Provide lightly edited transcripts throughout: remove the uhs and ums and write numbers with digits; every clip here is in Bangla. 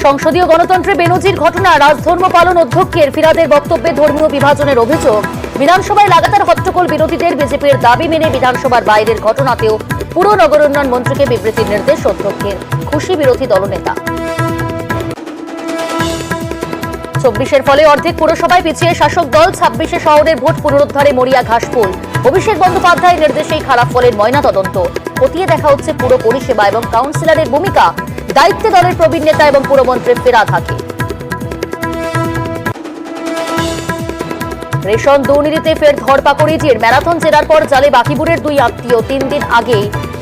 সংসদীয় গণতন্ত্রে বেনজির ঘটনা, রাজধর্ম পালন অধ্যক্ষের ফিরাদের বক্তব্যে ধর্মীয় বিভাজনের অভিযোগ। বিধানসভায় লাগাতার হট্টগোল বিরোধীদের। বিজেপির দাবি মেনে বিধানসভার বাইরের ঘটনাতেও পুর নগর উন্নয়ন মন্ত্রীকে বিবৃতির নির্দেশ অধ্যক্ষের। খুশি বিরোধী দলনেতা। 24-এর ফলে অর্ধেক পুরসভায় পিছিয়ে শাসক দল। 26-এ শহরের ভোট পুনরুদ্ধারে মরিয়া ঘাসফুল। অভিষেক বন্দ্যোপাধ্যায়ের নির্দেশেই খারাপ ফলের ময়না তদন্ত। খতিয়ে দেখা হচ্ছে পুর পরিষেবা এবং কাউন্সিলরের ভূমিকা। দায়িত্বে দলের প্রবীণ নেতা এবং পুরমন্ত্রীর ফেরা থাকে। রেশন দুর্নীতিতে ফের ধরপাকড়িজির। ম্যারাথন জেরার পর জালে বাকিপুরের দুই আত্মীয়। 3 দিন আগে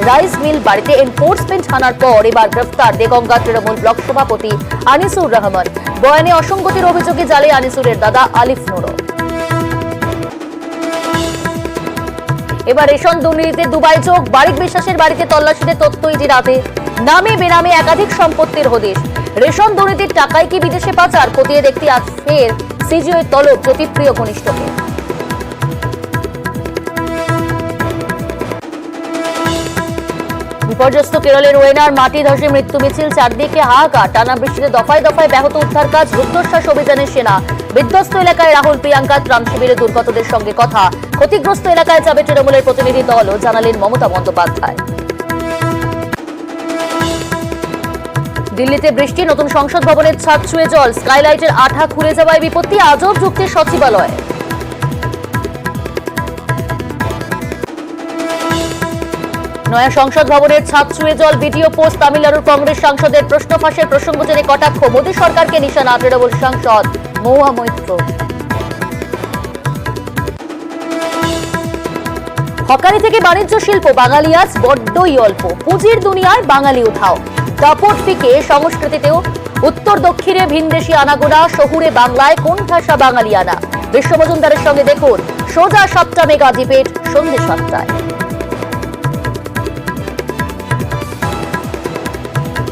রাইস মিল বাড়িতে এনফোর্সমেন্ট আনার পর এবার গ্রেফতার দেগঙ্গা তৃণমূল ব্লক সভাপতি আনিসুর রহমান। বয়ানে অসঙ্গতির অভিযোগে জালে আনিসুরের দাদা আলিফ নুরো। এবার রেশন দুর্নীতিতে দুবাই যোগ। বারিক বিশ্বাসের বাড়িতে তল্লাশিতে তথ্য ইডি রাতে। নামে বেনামে একাধিক সম্পত্তির হদিশ। রেশন দুর্নীতির টাকায় কি বিদেশে পাচার? খতিয়ে দেখতে আজ ফের সিজিওর তলব জ্যোতিপ্রিয় ঘনিষ্ঠকে। বিপর্যস্ত কেরলের ওয়েনার মাটি ধসে মৃত্যু মিছিল। চারদিকে হাহাকার। টানা বৃষ্টিতে দফায় দফায় ব্যাহত উদ্ধার কাজ। রুদ্ধশ্বাস অভিযানের সেনা। বিধ্বস্ত এলাকায় রাহুল প্রিয়াঙ্কা। ত্রাণ শিবিরে দুর্গতদের সঙ্গে কথা। ক্ষতিগ্রস্ত এলাকায় যাবে তৃণমূলের প্রতিনিধি দলও, জানালেন মমতা বন্দ্যোপাধ্যায়। দিল্লিতে বৃষ্টি। নতুন সংসদ ভবনের ছাদ ছুঁয়ে জল। স্কাইলাইটের আঠা খুলে যাওয়ায় বিপত্তি। আজব যুক্তি সচিবালয়। নয়া সংসদ ভবনের ছাদ ছুঁয়ে জল। Video post. তামিলনাড়ুর কংগ্রেস সাংসদের প্রশ্ন ফাঁসের প্রসঙ্গ জেনে কটাক্ষ। মোদী সরকারকে নিশানা তৃণমূল সাংসদ মহুয়া মৈত্র। হকারি থেকে বাণিজ্য শিল্প। বাঙালি আজ বড্ডই অল্প। পুঁজির দুনিয়ায় বাঙালি উধাও। দাপট ফিকে সংস্কৃতিতেও উত্তর দক্ষিণে ভিনদেশি আনাগোনা। শহুরে বাংলায় কোণঠাসা বাঙালি আনা। বিশ্ব মজুমদারের সঙ্গে দেখুন সোজা 7টা মেগা ডিবেট সন্ধ্যে 7টায়।